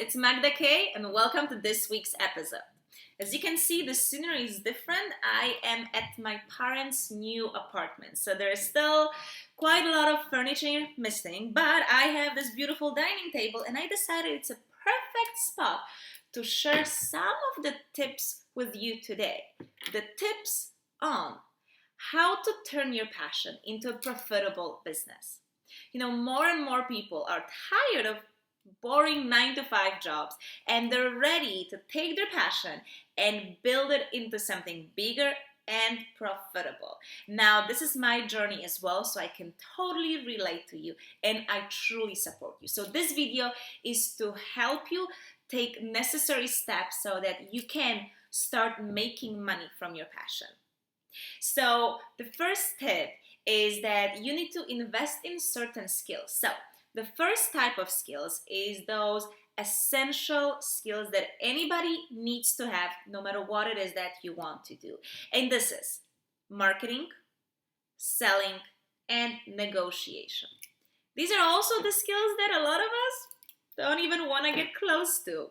it's Magda K, and welcome to this week's episode. As you can see, the scenery is different. I am at my parents' new apartment, so there is still quite a lot of furniture missing, but I have this beautiful dining table, and I decided it's a perfect spot to share some of the tips with you today. The tips on how to turn your passion into a profitable business. More and more people are tired of boring 9 to 5 jobs, and they're ready to take their passion and build it into something bigger and profitable. Now, this is my journey as well, so I can totally relate to you, and I truly support you. So this video is to help you take necessary steps so that you can start making money from your passion. So the first tip is that you need to invest in certain skills. So the first type of skills is those essential skills that anybody needs to have no matter what it is that you want to do. And this is marketing, selling, and negotiation. These are also the skills that a lot of us don't even want to get close to.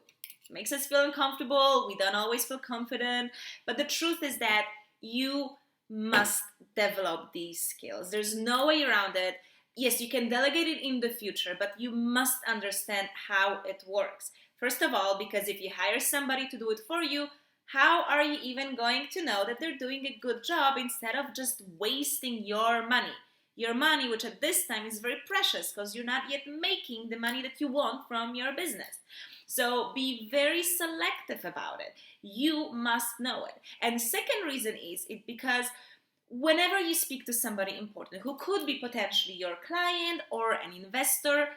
It makes us feel uncomfortable. We don't always feel confident. But the truth is that you must develop these skills. There's no way around it. Yes, you can delegate it in the future, but you must understand how it works. First of all, because if you hire somebody to do it for you, how are you even going to know that they're doing a good job instead of just wasting your money? Your money, which at this time is very precious because you're not yet making the money that you want from your business. So be very selective about it. You must know it. And second reason is because whenever you speak to somebody important who could be potentially your client or an investor,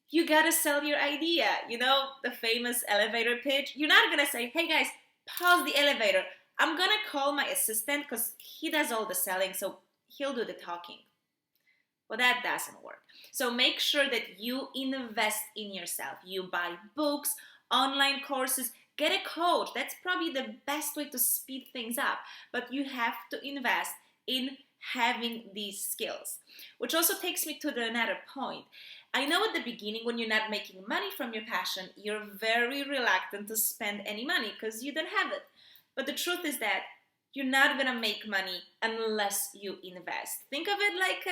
you gotta sell your idea. The famous elevator pitch. You're not gonna say, hey guys, pause the elevator. I'm gonna call my assistant because he does all the selling, so he'll do the talking. Well, that doesn't work. So make sure that you invest in yourself. You buy books, online courses, get a coach. That's probably the best way to speed things up. But you have to invest in having these skills. Which also takes me to another point. I know at the beginning when you're not making money from your passion, you're very reluctant to spend any money because you don't have it. But the truth is that you're not gonna make money unless you invest. Think of it like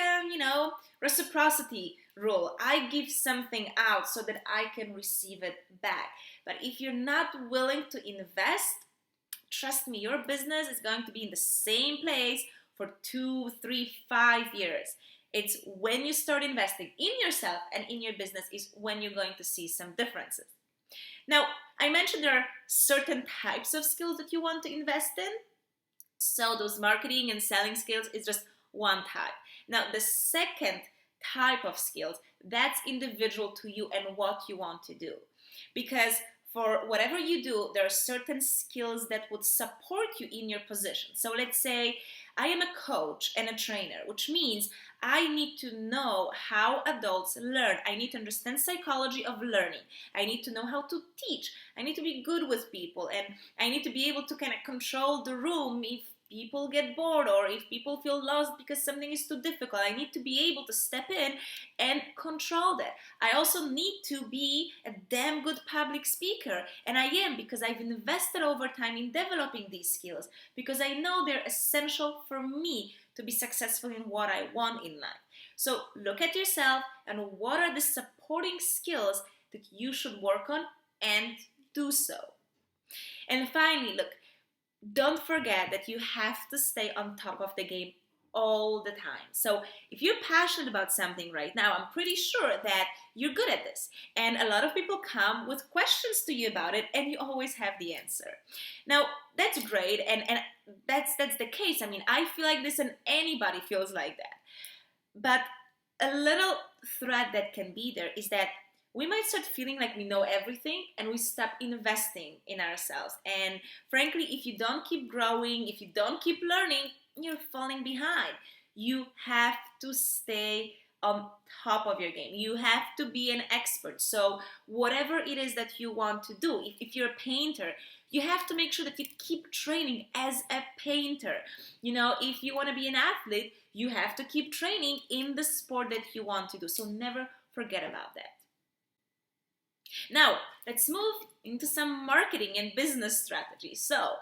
reciprocity rule. I give something out so that I can receive it back. But if you're not willing to invest, trust me, your business is going to be in the same place for 2, 3, 5 years. It's when you start investing in yourself and in your business is when you're going to see some differences. Now, I mentioned there are certain types of skills that you want to invest in. So those marketing and selling skills is just one type. Now, the second type of skills, that's individual to you and what you want to do. Because for whatever you do, there are certain skills that would support you in your position. So let's say I am a coach and a trainer, which means I need to know how adults learn. I need to understand psychology of learning. I need to know how to teach. I need to be good with people, and I need to be able to kind of control the room if people get bored or if people feel lost because something is too difficult. I need to be able to step in and control that. I also need to be a damn good public speaker, and I am, because I've invested over time in developing these skills, because I know they're essential for me to be successful in what I want in life. So look at yourself and what are the supporting skills that you should work on, and do so. And finally, look, don't forget that you have to stay on top of the game all the time. So if you're passionate about something right now, I'm pretty sure that you're good at this. And a lot of people come with questions to you about it, and you always have the answer. Now, that's great, and that's the case. I mean, I feel like this, and anybody feels like that. But a little thread that can be there is that we might start feeling like we know everything, and we stop investing in ourselves. And frankly, if you don't keep growing, if you don't keep learning, you're falling behind. You have to stay on top of your game. You have to be an expert. So whatever it is that you want to do, if you're a painter, you have to make sure that you keep training as a painter. If you want to be an athlete, you have to keep training in the sport that you want to do. So never forget about that. Now, let's move into some marketing and business strategy. So,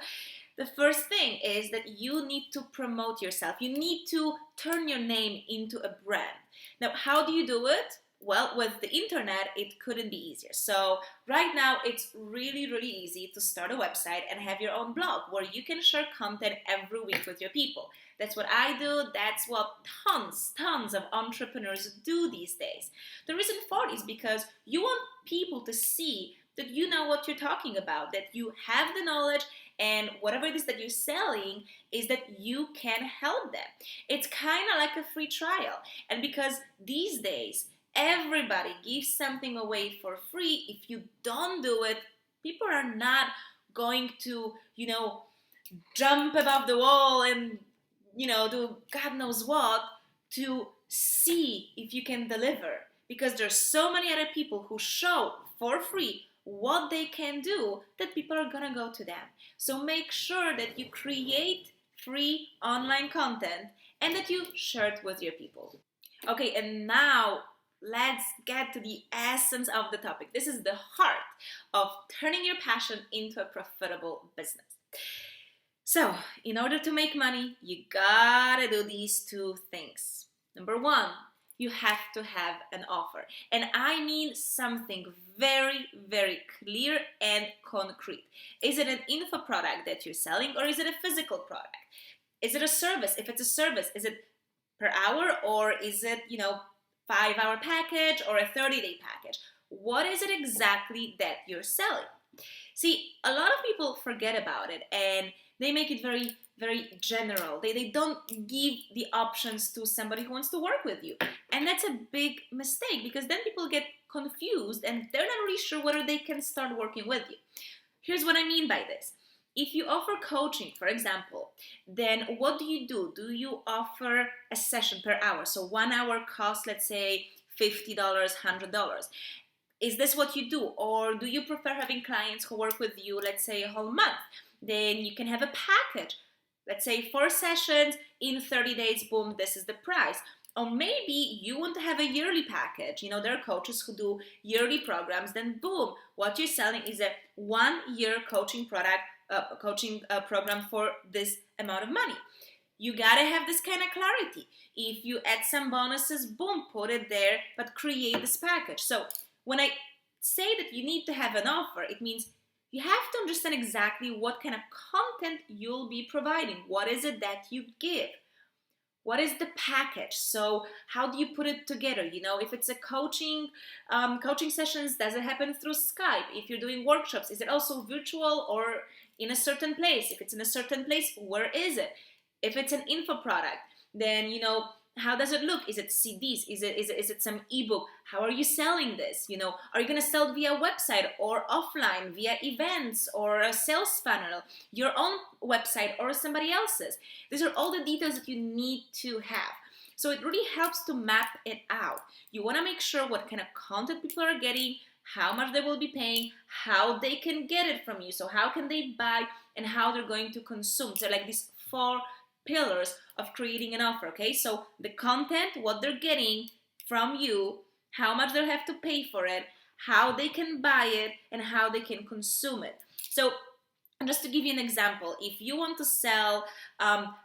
the first thing is that you need to promote yourself. You need to turn your name into a brand. Now, how do you do it? Well, with the internet, it couldn't be easier. So, right now, it's really, really easy to start a website and have your own blog where you can share content every week with your people. That's what I do. That's what tons of entrepreneurs do these days. The reason for it is because you want people to see that you know what you're talking about, that you have the knowledge, and whatever it is that you're selling is that you can help them. It's kind of like a free trial. And because these days, everybody gives something away for free, if you don't do it, people are not going to, jump above the wall and, do God knows what to see if you can deliver. Because there's so many other people who show for free what they can do that people are gonna go to them. So make sure that you create free online content and that you share it with your people. Okay, and now let's get to the essence of the topic. This is the heart of turning your passion into a profitable business. So, in order to make money, you gotta do these two things. Number one, you have to have an offer. And I mean something very, very clear and concrete. Is it an info product that you're selling, or is it a physical product? Is it a service? If it's a service, is it per hour, or is it, 5-hour package or a 30-day package? What is it exactly that you're selling? See, a lot of people forget about it and they make it very, very general. They don't give the options to somebody who wants to work with you. And that's a big mistake, because then people get confused and they're not really sure whether they can start working with you. Here's what I mean by this. If you offer coaching, for example, then what do? Do you offer a session per hour? So 1 hour costs, let's say, $50, $100. Is this what you do? Or do you prefer having clients who work with you, let's say, a whole month? Then you can have a package. Let's say 4 sessions in 30 days, boom, this is the price. Or maybe you want to have a yearly package. There are coaches who do yearly programs. Then boom, what you're selling is a 1-year coaching program for this amount of money. You gotta have this kind of clarity. If you add some bonuses, boom, put it there, but create this package. So when I say that you need to have an offer, it means you have to understand exactly what kind of content you'll be providing. What is it that you give? What is the package? So how do you put it together? If it's a coaching sessions, does it happen through Skype? If you're doing workshops, is it also virtual or in a certain place? If it's in a certain place, where is it? If it's an info product, then, how does it look? Is it CDs? Is it some ebook? How are you selling this? Are you going to sell it via website or offline, via events or a sales funnel, your own website or somebody else's? These are all the details that you need to have. So it really helps to map it out. You want to make sure what kind of content people are getting, how much they will be paying, how they can get it from you. So how can they buy and how they're going to consume. So like these 4 pillars of creating an offer, okay? So the content, what they're getting from you, how much they'll have to pay for it, how they can buy it, and how they can consume it. So just to give you an example, if you want to sell,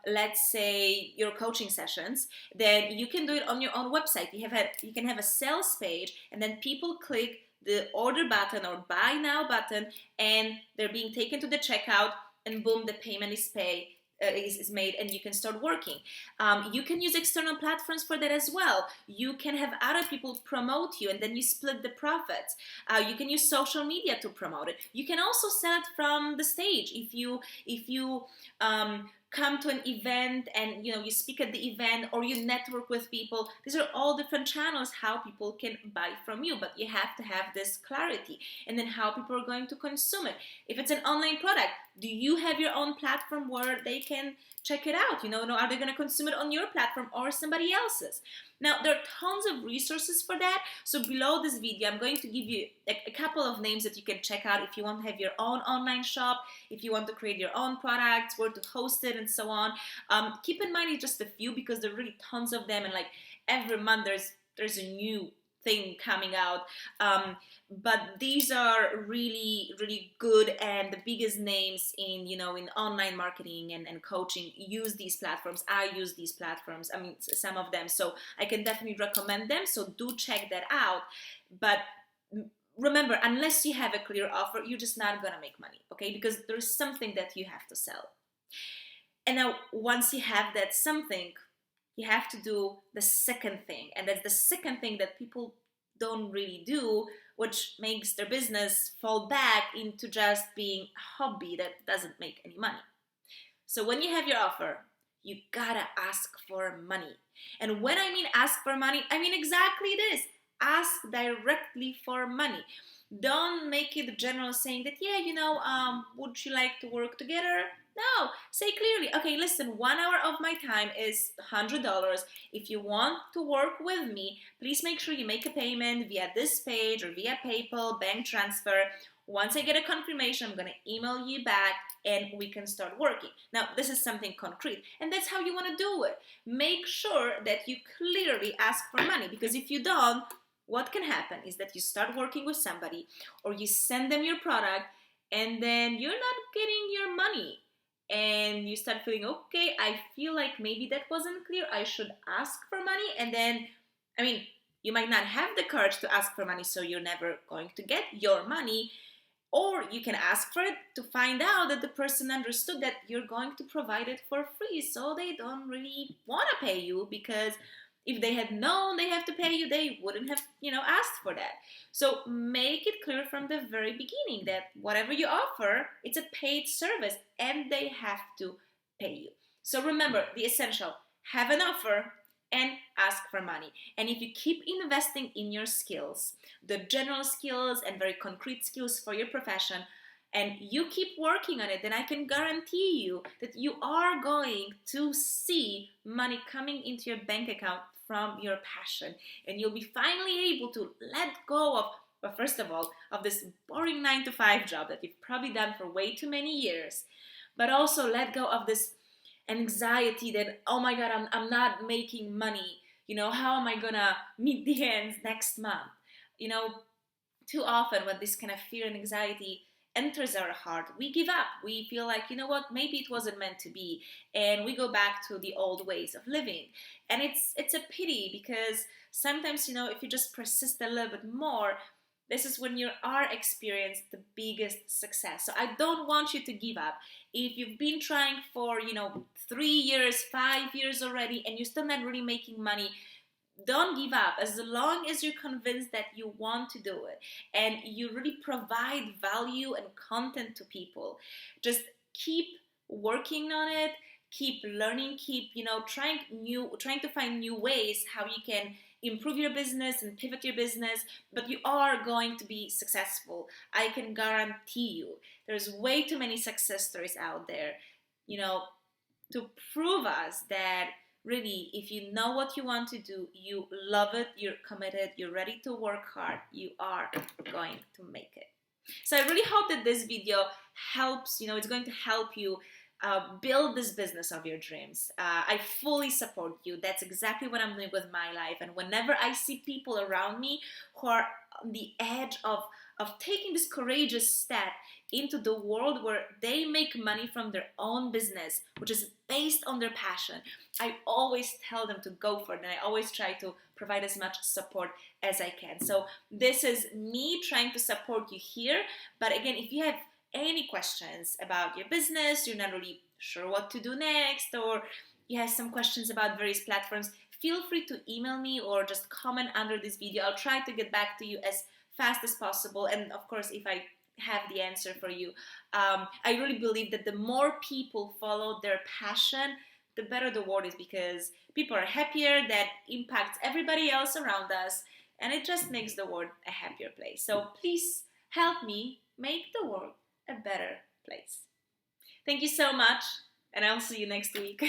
let's say, your coaching sessions, then you can do it on your own website. You can have a sales page, and then people click the order button or buy now button, and they're being taken to the checkout, and boom, the payment is made, and you can start working. You can use external platforms for that as well. You can have other people promote you, and then you split the profits. You can use social media to promote it. You can also sell it from the stage. If you come to an event and you speak at the event, or you network with people, these are all different channels how people can buy from you, but you have to have this clarity. And then how people are going to consume it. If it's an online product, do you have your own platform where they can check it out? Are they going to consume it on your platform or somebody else's? Now, there are tons of resources for that. So below this video, I'm going to give you a couple of names that you can check out if you want to have your own online shop, if you want to create your own products, where to host it, and so on. Keep in mind it's just a few, because there are really tons of them, and like every month there's a new thing coming out. But these are really, really good, and the biggest names in, in online marketing and coaching use these platforms. I use these platforms. I mean, some of them. So I can definitely recommend them. So do check that out. But remember, unless you have a clear offer, you're just not gonna make money, okay? Because there's something that you have to sell. And now, once you have that something, you have to do the second thing. And that's the second thing that people don't really do, which makes their business fall back into just being a hobby that doesn't make any money. So when you have your offer, you gotta ask for money. And when I mean ask for money, I mean exactly this. Ask directly for money. Don't make it general saying that, yeah, would you like to work together? No, say clearly, okay, listen, 1 hour of my time is $100. If you want to work with me, please make sure you make a payment via this page or via PayPal, bank transfer. Once I get a confirmation, I'm going to email you back and we can start working. Now, this is something concrete, and that's how you want to do it. Make sure that you clearly ask for money, because if you don't, what can happen is that you start working with somebody or you send them your product and then you're not getting your money. And you start feeling, okay, I feel like maybe that wasn't clear. I should ask for money. And then, you might not have the courage to ask for money, so you're never going to get your money. Or you can ask for it to find out that the person understood that you're going to provide it for free, so they don't really want to pay you, because if they had known they have to pay you, they wouldn't have, asked for that. So make it clear from the very beginning that whatever you offer, it's a paid service and they have to pay you. So remember the essential: have an offer and ask for money. And if you keep investing in your skills, the general skills and very concrete skills for your profession, and you keep working on it, then I can guarantee you that you are going to see money coming into your bank account from your passion. And you'll be finally able to let go of, well, first of all, of this boring 9-to-5 job that you've probably done for way too many years, but also let go of this anxiety that, oh my God, I'm not making money. How am I gonna meet the ends next month? Too often when this kind of fear and anxiety enters our heart, we give up. We feel like, maybe it wasn't meant to be, and we go back to the old ways of living. And it's a pity, because sometimes, if you just persist a little bit more, this is when you are experiencing the biggest success. So I don't want you to give up. If you've been trying for 3 years, 5 years already, and you're still not really making money, don't give up. As long as you're convinced that you want to do it and you really provide value and content to people, just keep working on it, keep learning, keep trying to find new ways how you can improve your business and pivot your business. But you are going to be successful. I can guarantee you. There's way too many success stories out there, to prove us that really, if you know what you want to do, you love it, you're committed, you're ready to work hard, you are going to make it. So I really hope that this video helps, it's going to help you build this business of your dreams. I fully support you. That's exactly what I'm doing with my life. And whenever I see people around me who are on the edge of taking this courageous step into the world where they make money from their own business, which is based on their passion, I always tell them to go for it, and I always try to provide as much support as I can. So this is me trying to support you here. But again, if you have any questions about your business, you're not really sure what to do next, or you have some questions about various platforms, feel free to email me or just comment under this video. I'll try to get back to you as fast as possible. And of course, if I have the answer for you, I really believe that the more people follow their passion, the better the world is, because people are happier, that impacts everybody else around us, and it just makes the world a happier place. So please help me make the world a better place. Thank you so much, and I'll see you next week.